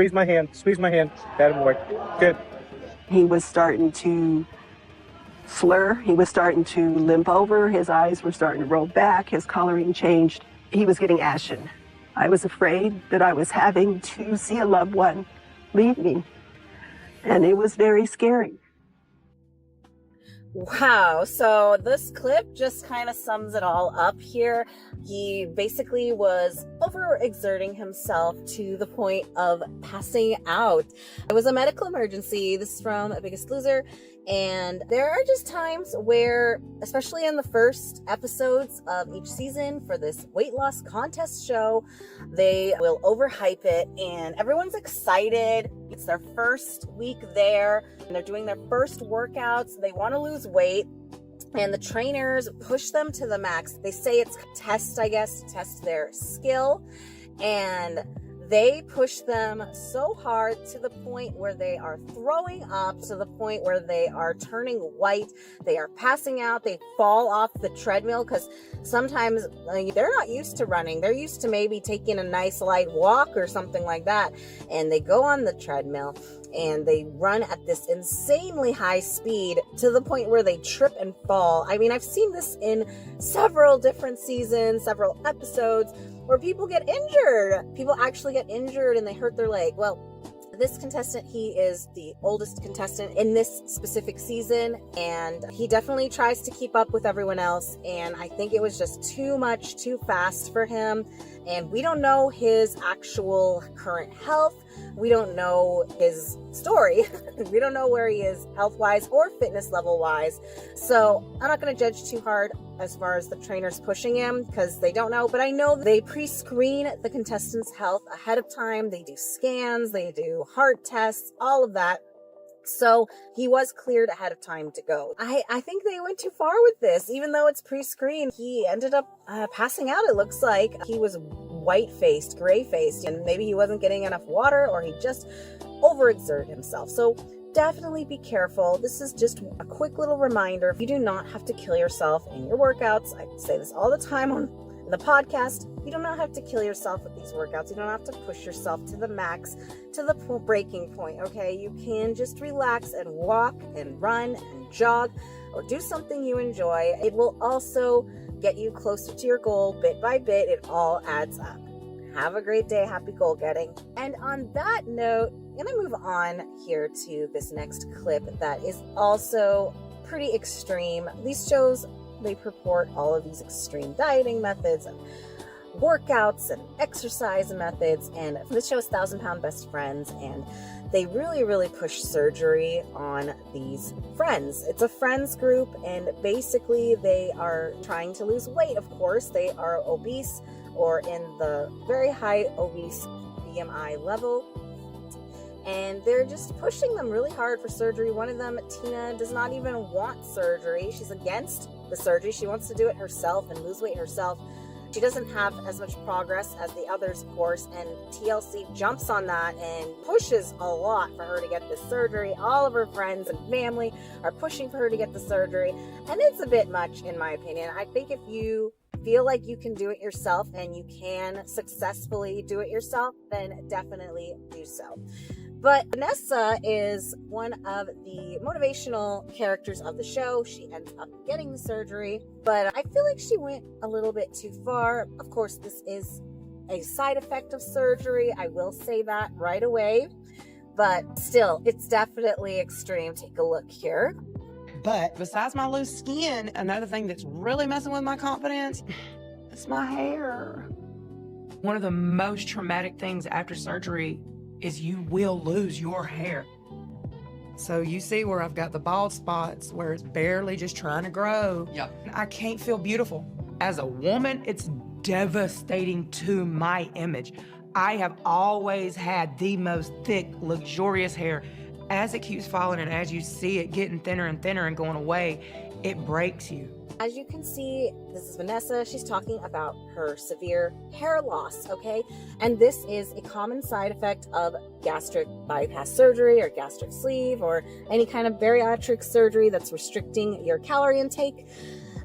Squeeze my hand. Squeeze my hand. That'll work. Good. He was starting to slur. He was starting to limp over. His eyes were starting to roll back. His coloring changed. He was getting ashen. I was afraid that I was having to see a loved one leave me. And it was very scary. Wow, so this clip just kind of sums it all up here. He basically was overexerting himself to the point of passing out. It was a medical emergency. This is from Biggest Loser. And there are just times where, especially in the first episodes of each season for this weight loss contest show, they will overhype it and everyone's excited. It's their first week there and they're doing their first workouts. They want to lose weight and the trainers push them to the max. They say it's a test, I guess, to test their skill. And they push them so hard to the point where they are throwing up, to the point where they are turning white, they are passing out, they fall off the treadmill because sometimes they're not used to running. They're used to maybe taking a nice light walk or something like that. And they go on the treadmill and they run at this insanely high speed to the point where they trip and fall. I mean, I've seen this in several different seasons, several episodes, where people get injured. People actually get injured and they hurt their leg. Well, this contestant, he is the oldest contestant in this specific season, and he definitely tries to keep up with everyone else. And I think it was just too much, too fast for him. And we don't know his actual current health. We don't know his story. We don't know where he is health-wise or fitness level-wise. So I'm not going to judge too hard as far as the trainers pushing him because they don't know. But I know they pre-screen the contestants' health ahead of time. They do scans, they do heart tests, all of that. So he was cleared ahead of time to go. I think they went too far with this. Even though it's pre-screened, he ended up passing out. It looks like he was white-faced, gray-faced, and maybe he wasn't getting enough water or he just overexerted himself. So definitely be careful. This is just a quick little reminder. You do not have to kill yourself in your workouts. I say this all the time on the podcast. You do not have to kill yourself with these workouts. You don't have to push yourself to the max, to the breaking point, okay? You can just relax and walk and run and jog or do something you enjoy. It will also get you closer to your goal bit by bit. It all adds up. Have a great day. Happy goal getting. And on that note, I'm going to move on here to this next clip that is also pretty extreme. These shows, they purport all of these extreme dieting methods and workouts and exercise methods, and this show is 1,000-Pound Best Friends, and they really push surgery on these friends. It's a friends group, and basically they are trying to lose weight. Of course, they are obese or in the very high obese BMI level, and they're just pushing them really hard for surgery. One of them, Tina, does not even want surgery. She's against the surgery. She wants to do it herself and lose weight herself. She doesn't have as much progress as the others, of course, and TLC jumps on that and pushes a lot for her to get this surgery. All of her friends and family are pushing for her to get the surgery, and it's a bit much, in my opinion. I think if you feel like you can do it yourself and you can successfully do it yourself, then definitely do so. But Vanessa is one of the motivational characters of the show. She ends up getting the surgery, but I feel like she went a little bit too far. Of course, this is a side effect of surgery. I will say that right away, but still, it's definitely extreme. Take a look here. But besides my loose skin, another thing that's really messing with my confidence is my hair. One of the most traumatic things after surgery is you will lose your hair. So you see where I've got the bald spots where it's barely just trying to grow. Yep. I can't feel beautiful. As a woman, it's devastating to my image. I have always had the most thick, luxurious hair. As it keeps falling and as you see it getting thinner and thinner and going away, it breaks you. As you can see, this is Vanessa. She's talking about her severe hair loss, okay? And this is a common side effect of gastric bypass surgery or gastric sleeve or any kind of bariatric surgery that's restricting your calorie intake.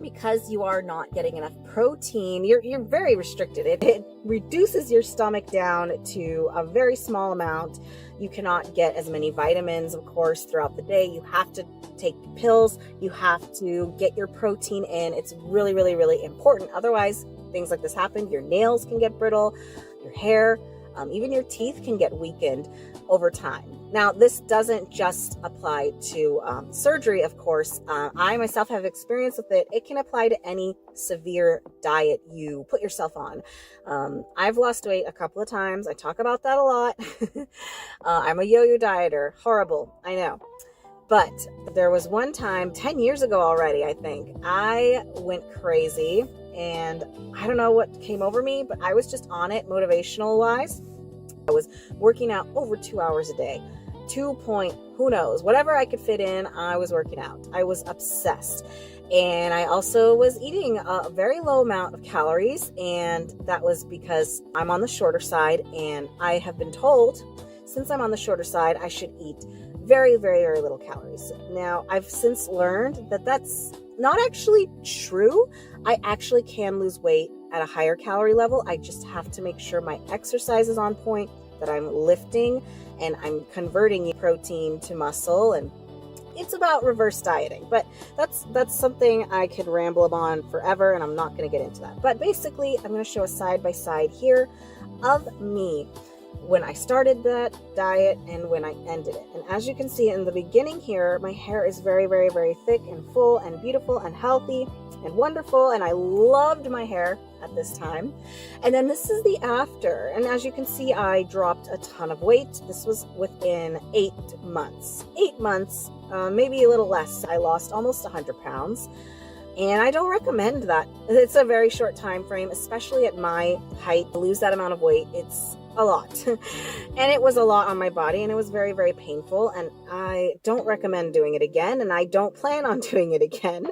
because you are not getting enough protein, you're very restricted. It reduces your stomach down to a very small amount. You cannot get as many vitamins, of course, throughout the day. You have to take pills. You have to get your protein in. It's really, really, really important. Otherwise, things like this happen. Your nails can get brittle, your hair, even your teeth can get weakened over time. Now, this doesn't just apply to surgery, of course. I myself have experience with it. It can apply to any severe diet you put yourself on. I've lost weight a couple of times. I talk about that a lot. I'm a yo-yo dieter. Horrible, I know. But there was one time, 10 years ago already, I think, I went crazy. And I don't know what came over me, but I was just on it motivational wise. I was working out over 2 hours a day. Who knows, whatever I could fit in, I was working out. I was obsessed. And I also was eating a very low amount of calories. And that was because I'm on the shorter side. And I have been told, since I'm on the shorter side, I should eat very, very, very little calories. Now, I've since learned that that's not actually true. I actually can lose weight at a higher calorie level. I just have to make sure my exercise is on point, that I'm lifting and I'm converting protein to muscle, and it's about reverse dieting. But that's something I could ramble on forever, and I'm not going to get into that. But basically, I'm going to show a side by side here of me when I started that diet and when I ended it. And as you can see in the beginning here, my hair is very, very, very thick and full and beautiful and healthy and wonderful. And I loved my hair at this time. And then this is the after. And as you can see, I dropped a ton of weight. This was within 8 months. 8 months, maybe a little less. I lost almost 100 pounds. And I don't recommend that. It's a very short time frame, especially at my height. To lose that amount of weight, it's a lot. And it was a lot on my body, and it was very, very painful. And I don't recommend doing it again, and I don't plan on doing it again.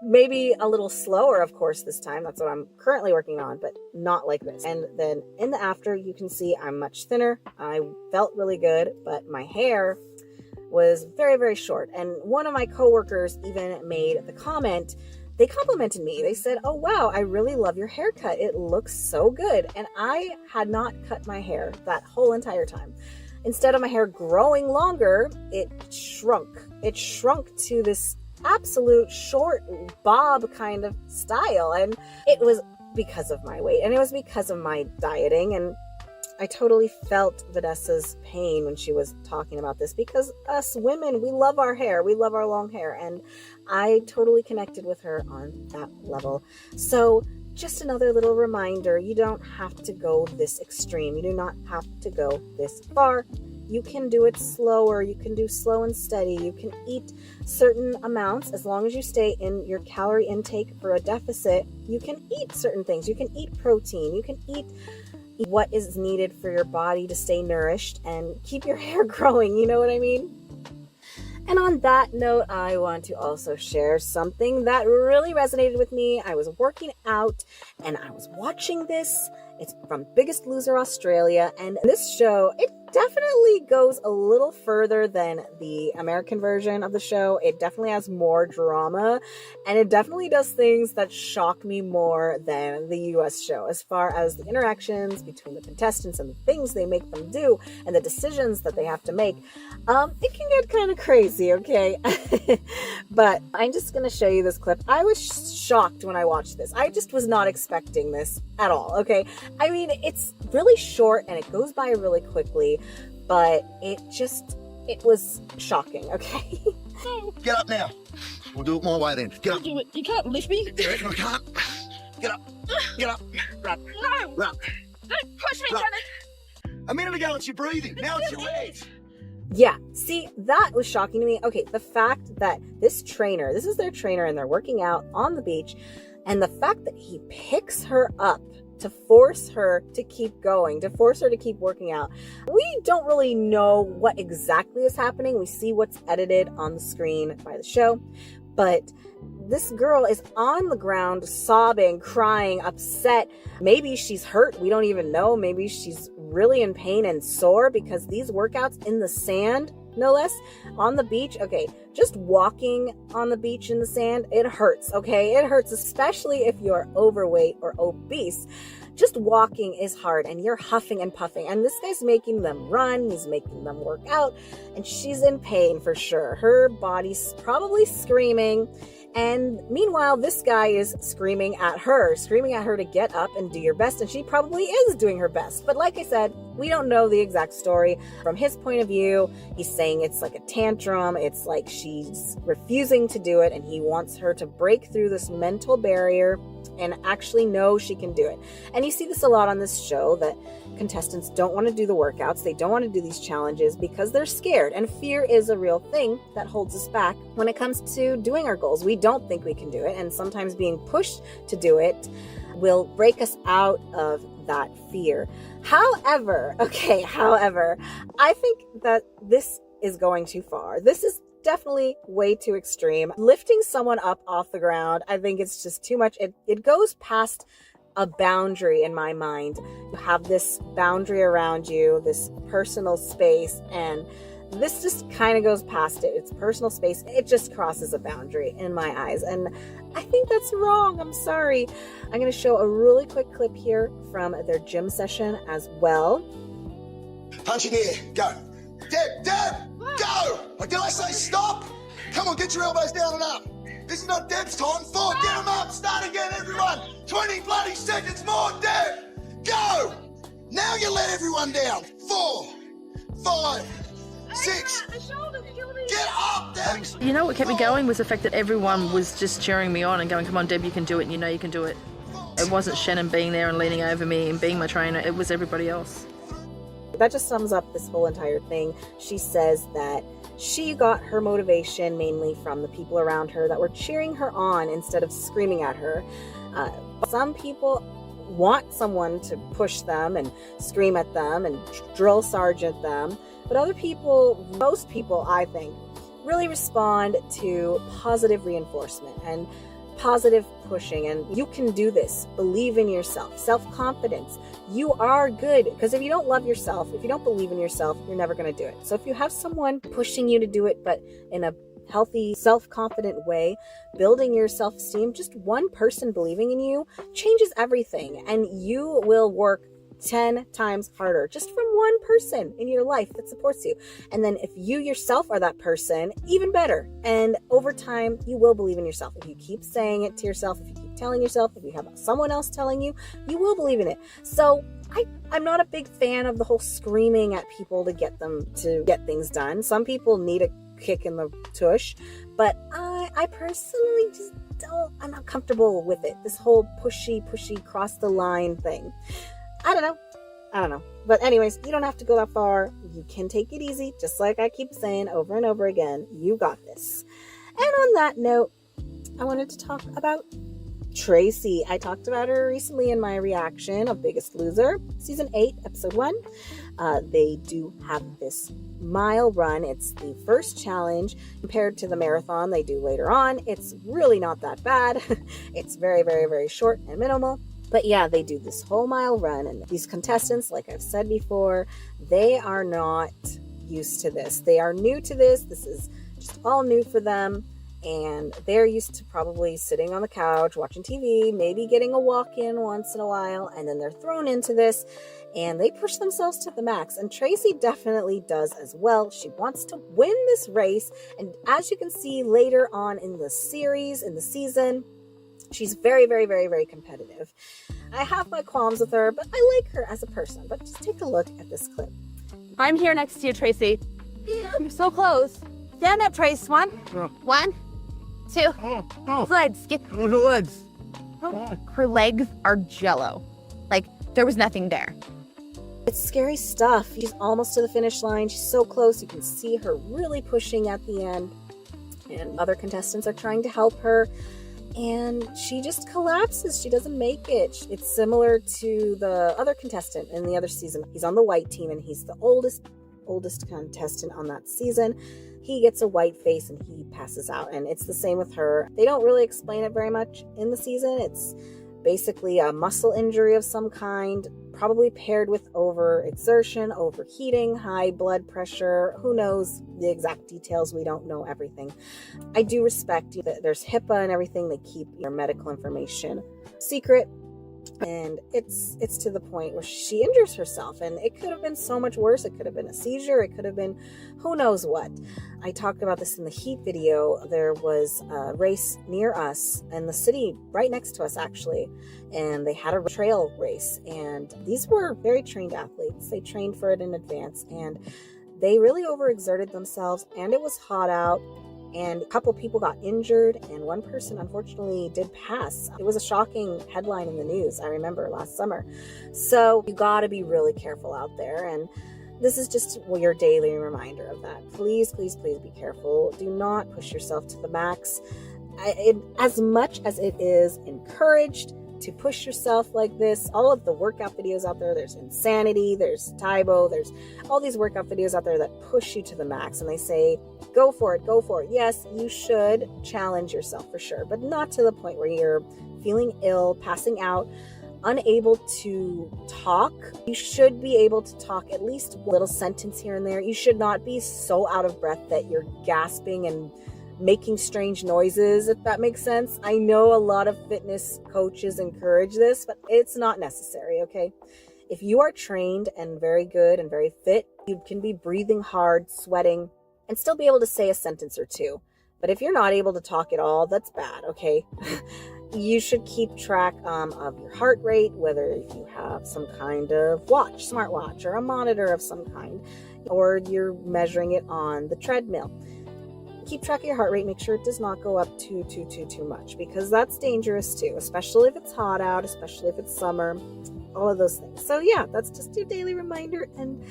Maybe a little slower, of course, this time. That's what I'm currently working on, but not like this. And then in the after, you can see I'm much thinner. I felt really good, but my hair was very, very short. And one of my coworkers even made the comment, they complimented me. They said, "Oh, wow, I really love your haircut. It looks so good." And I had not cut my hair that whole entire time. Instead of my hair growing longer, it shrunk. It shrunk to this absolute short bob kind of style. And it was because of my weight, and it was because of my dieting. And I totally felt Vanessa's pain when she was talking about this, because us women, we love our hair. We love our long hair. And I totally connected with her on that level. So just another little reminder, you don't have to go this extreme. You do not have to go this far. You can do it slower. You can do slow and steady. You can eat certain amounts as long as you stay in your calorie intake for a deficit. You can eat certain things. You can eat protein. You can eat what is needed for your body to stay nourished and keep your hair growing. You know what I mean? And on that note, I want to also share something that really resonated with me. I was working out and I was watching this. It's from Biggest Loser Australia. And this show, it definitely goes a little further than the American version of the show. It definitely has more drama, and it definitely does things that shock me more than the US show, as far as the interactions between the contestants and the things they make them do and the decisions that they have to make. It can get kind of crazy, okay? But I'm just going to show you this clip. I was shocked when I watched this. I just was not expecting this at all, okay? I mean, it's really short and it goes by really quickly, but it was shocking, okay? Get up now. We'll do it my way then. Get up. Do it. You can't lift me. You reckon I can't? Get up. Get up. Run. No. Run. Don't push me, Run. Janet. A minute ago it's your breathing. Now it's your legs. Yeah, see, that was shocking to me. Okay, the fact that this is their trainer, and they're working out on the beach, and the fact that he picks her up to force her to keep going, to force her to keep working out. We don't really know what exactly is happening. We see what's edited on the screen by the show, but this girl is on the ground sobbing, crying, upset. Maybe she's hurt. We don't even know. Maybe she's really in pain and sore because these workouts in the sand, no less, on the beach, okay, just walking on the beach in the sand, it hurts, okay? It hurts, especially if you're overweight or obese. Just walking is hard and you're huffing and puffing, and this guy's making them run, he's making them work out, and she's in pain for sure. Her body's probably screaming, and meanwhile this guy is screaming at her to get up and do your best, and she probably is doing her best. But like I said, we don't know the exact story. From his point of view, he's saying it's like a tantrum, it's like she's refusing to do it, and he wants her to break through this mental barrier and actually know she can do it. And you see this a lot on this show, that contestants don't want to do the workouts, they don't want to do these challenges because they're scared, and fear is a real thing that holds us back when it comes to doing our goals. We don't think we can do it, and sometimes being pushed to do it will break us out of that fear. However, I think that this is going too far. This is definitely way too extreme. Lifting someone up off the ground, I think it's just too much. It goes past a boundary in my mind. You have this boundary around you, this personal space, and this just kind of goes past it. It's personal space. It just crosses a boundary in my eyes, and I think that's wrong. I'm sorry. I'm going to show a really quick clip here from their gym session as well. Punch in the air. Go. Deb, go! Or did I say stop? Come on, get your elbows down and up. This is not Deb's time. 4, get them up. Start again, everyone. 20 bloody seconds more, Deb. Go! Now you let everyone down. 4, 5, 6. Get up, Deb. You know what kept me going was the fact that everyone was just cheering me on and going, come on, Deb, you can do it, and you know you can do it. It wasn't Shannon being there and leaning over me and being my trainer. It was everybody else. That just sums up this whole entire thing. She says that she got her motivation mainly from the people around her that were cheering her on instead of screaming at her. Some people want someone to push them and scream at them and drill sergeant them, but other people, most people, I think, really respond to positive reinforcement and positive pushing, and you can do this. Believe in yourself. Self-confidence. You are good, because if you don't love yourself, if you don't believe in yourself, you're never going to do it. So if you have someone pushing you to do it, but in a healthy, self-confident way, building your self-esteem, just one person believing in you changes everything, and you will work 10 times harder just from one person in your life that supports you. And then if you yourself are that person, even better. And over time, you will believe in yourself. If you keep saying it to yourself, if you keep telling yourself, if you have someone else telling you, you will believe in it. So I'm not a big fan of the whole screaming at people to get them to get things done. Some people need a kick in the tush, but I personally just I'm not comfortable with it. This whole pushy, cross the line thing. I don't know. But anyways, you don't have to go that far. You can take it easy, just like I keep saying over and over again. You got this. And on that note, I wanted to talk about Tracy. I talked about her recently in my reaction of Biggest Loser, season 8, episode 1. They do have this mile run. It's the first challenge compared to the marathon they do later on. It's really not that bad. It's very, very, very short and minimal. But yeah, they do this whole mile run, and these contestants, like I've said before, they are not used to this. They are new to this. This is just all new for them, and they're used to probably sitting on the couch, watching TV, maybe getting a walk in once in a while, and then they're thrown into this, and they push themselves to the max. And Tracy definitely does as well. She wants to win this race, and as you can see later on in the series, in the season, she's very, very, very, very competitive. I have my qualms with her, but I like her as a person. But just take a look at this clip. I'm here next to you, Tracy. You're so close. Stand up, Trace. 1, 2. Legs. Get the legs. Her legs are jello. Like, there was nothing there. It's scary stuff. She's almost to the finish line. She's so close. You can see her really pushing at the end. And other contestants are trying to help her. And she just collapses. She doesn't make it. It's similar to the other contestant in the other season. He's on the white team, and he's the oldest contestant on that season. He gets a white face and he passes out, and it's the same with her. They don't really explain it very much in the season. It's basically a muscle injury of some kind, probably paired with overexertion, overheating, high blood pressure. Who knows the exact details? We don't know everything. I do respect that there's HIPAA and everything. They keep your medical information secret. And it's to the point where she injures herself, and it could have been so much worse. It could have been a seizure. It could have been who knows what. I talked about this in the heat video. There was a race near us in the city right next to us, actually, and they had a trail race, and these were very trained athletes. They trained for it in advance, and they really overexerted themselves, and it was hot out. And a couple people got injured, and one person unfortunately did pass. It was a shocking headline in the news, I remember, last summer. So you gotta be really careful out there, and this is just your daily reminder of that. Please, please, please be careful. Do not push yourself to the max. As much as it is encouraged to push yourself like this, all of the workout videos out there, there's Insanity, there's Taibo, there's all these workout videos out there that push you to the max, and they say, go for it, go for it. Yes, you should challenge yourself for sure, but not to the point where you're feeling ill, passing out, unable to talk. You should be able to talk at least a little sentence here and there. You should not be so out of breath that you're gasping and making strange noises, if that makes sense. I know a lot of fitness coaches encourage this, but it's not necessary, okay? If you are trained and very good and very fit, you can be breathing hard, sweating, and still be able to say a sentence or two. But if you're not able to talk at all, that's bad, okay? You should keep track of your heart rate, whether you have some kind of watch, smartwatch, or a monitor of some kind, or you're measuring it on the treadmill. Keep track of your heart rate. Make sure it does not go up too much, because that's dangerous too, especially if it's hot out, especially if it's summer, all of those things. So yeah, that's just your daily reminder, and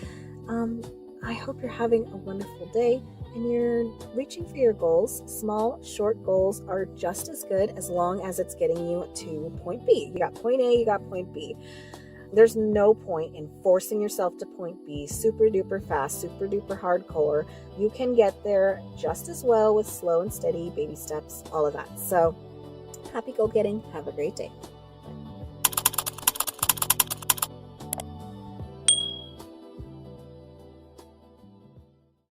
I hope you're having a wonderful day and you're reaching for your goals. Small, short goals are just as good as long as it's getting you to point B. You got point A, you got point B. There's no point in forcing yourself to point B super duper fast, super duper hardcore. You can get there just as well with slow and steady baby steps, all of that. So happy goal getting. Have a great day.